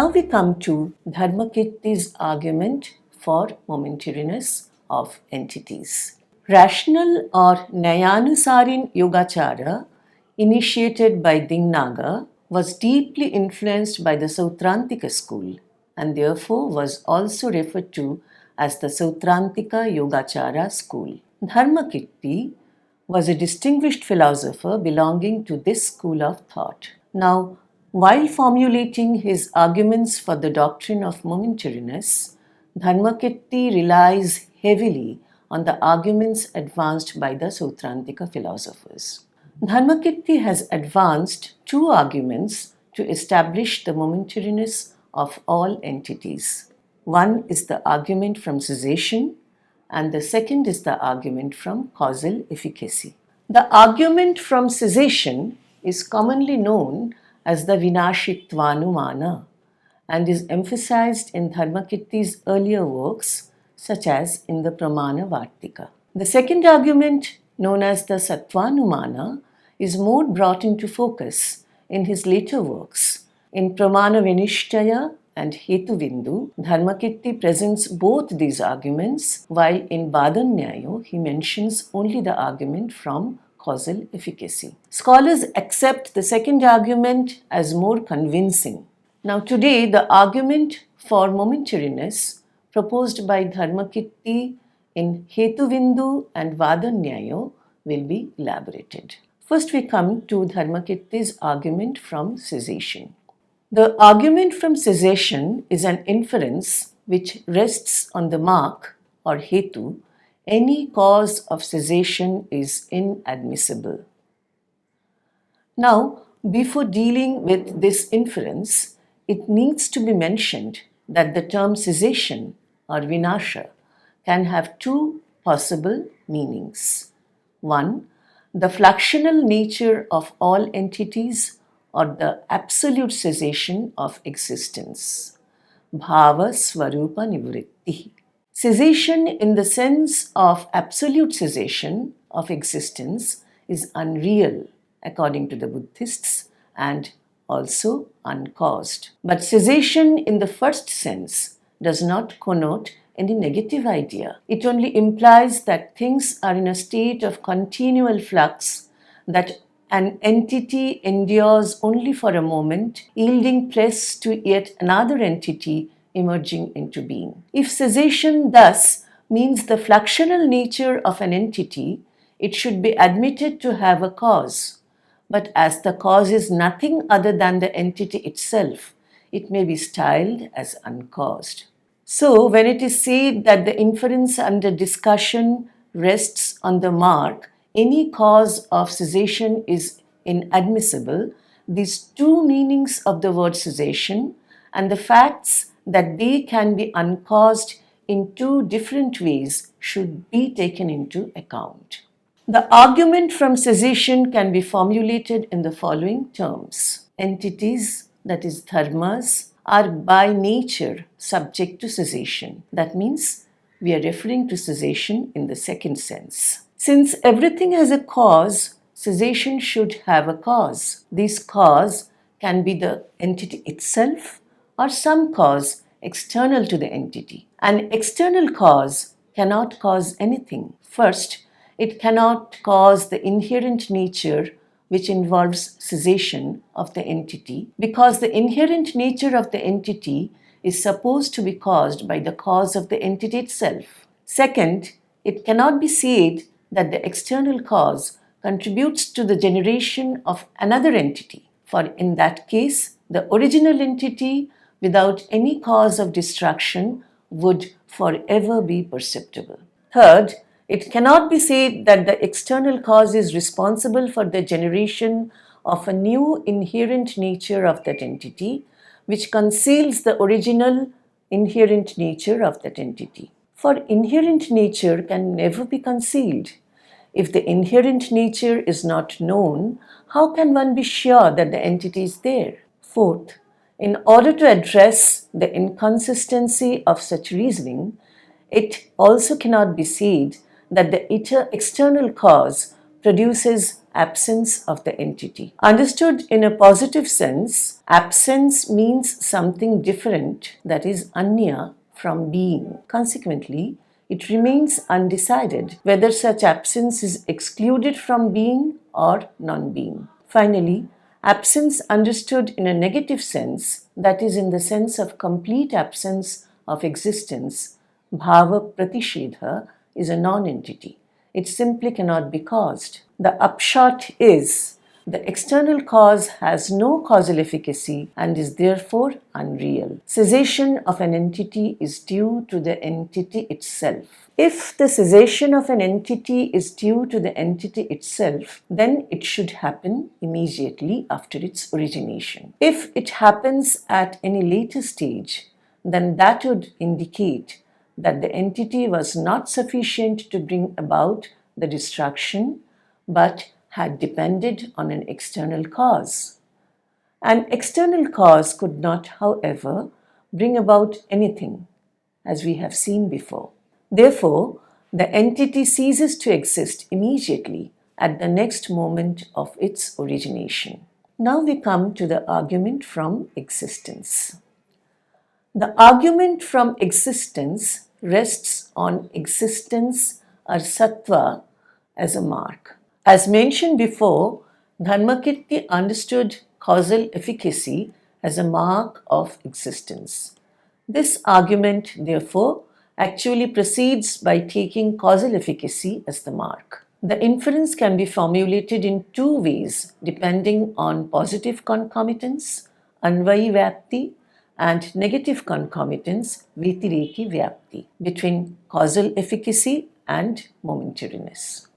Now we come to Dharmakīrti's argument for momentariness of entities. Rational or Nyayanusarin Yogacara, initiated by Dingnaga, was deeply influenced by the Sautrantika school and therefore was also referred to as the Sautrantika Yogacara school. Dharmakīrti was a distinguished philosopher belonging to this school of thought. Now, while formulating his arguments for the doctrine of momentariness, Dharmakīrti relies heavily on the arguments advanced by the Sautrantika philosophers. Dharmakīrti has advanced two arguments to establish the momentariness of all entities. One is the argument from cessation, and the second is the argument from causal efficacy. The argument from cessation is commonly known as the Vinashitvanumana and is emphasized in Dharmakīrti's earlier works, such as in the Pramana Vartika. The second argument, known as the Sattvanumana, is more brought into focus in his later works. In Pramana Vinishtaya and Hetuvindu, Dharmakīrti presents both these arguments, while in Badanyayo he mentions only the argument from causal efficacy. Scholars accept the second argument as more convincing. Now today, the argument for momentariness proposed by Dharmakīrti in Hetuvindu and Vadanyayo will be elaborated. First we come to Dharmakīrti's argument from cessation. The argument from cessation is an inference which rests on the mark or hetu. Any cause of cessation is inadmissible. Now, before dealing with this inference, it needs to be mentioned that the term cessation or vinasha can have two possible meanings. One, the fluxional nature of all entities or the absolute cessation of existence. Bhava Swarupa Nivritti. Cessation in the sense of absolute cessation of existence is unreal according to the Buddhists and also uncaused. But cessation in the first sense does not connote any negative idea. It only implies that things are in a state of continual flux, that an entity endures only for a moment, yielding place to yet another entity emerging into being. If cessation thus means the fluxional nature of an entity, it should be admitted to have a cause. But as the cause is nothing other than the entity itself, it may be styled as uncaused. So, when it is said that the inference under discussion rests on the mark, any cause of cessation is inadmissible, these two meanings of the word cessation and the facts that they can be uncaused in two different ways should be taken into account. The argument from cessation can be formulated in the following terms. Entities, that is dharmas, are by nature subject to cessation. That means we are referring to cessation in the second sense. Since everything has a cause, cessation should have a cause. This cause can be the entity itself or some cause external to the entity. An external cause cannot cause anything. First, it cannot cause the inherent nature which involves cessation of the entity, because the inherent nature of the entity is supposed to be caused by the cause of the entity itself. Second, it cannot be said that the external cause contributes to the generation of another entity, for in that case, the original entity without any cause of destruction would forever be perceptible. Third, it cannot be said that the external cause is responsible for the generation of a new inherent nature of that entity, which conceals the original inherent nature of that entity. For inherent nature can never be concealed. If the inherent nature is not known, how can one be sure that the entity is there? Fourth, in order to address the inconsistency of such reasoning, it also cannot be said that the external cause produces absence of the entity. Understood in a positive sense, absence means something different, that is anya, from being. Consequently, it remains undecided whether such absence is excluded from being or non-being. Finally, absence understood in a negative sense, that is in the sense of complete absence of existence, bhava pratishedha, is a non-entity. It simply cannot be caused. The upshot is, the external cause has no causal efficacy and is therefore unreal. Cessation of an entity is due to the entity itself. If the cessation of an entity is due to the entity itself, then it should happen immediately after its origination. If it happens at any later stage, then that would indicate that the entity was not sufficient to bring about the destruction, but had depended on an external cause. An external cause could not, however, bring about anything, as we have seen before. Therefore, the entity ceases to exist immediately at the next moment of its origination. Now we come to the argument from existence. The argument from existence rests on existence or sattva as a mark. As mentioned before, Dharmakīrti understood causal efficacy as a mark of existence. This argument, therefore, actually proceeds by taking causal efficacy as the mark. The inference can be formulated in two ways depending on positive concomitance, anvayi vyapti, and negative concomitance, vyatireki vyapti, between causal efficacy and momentariness.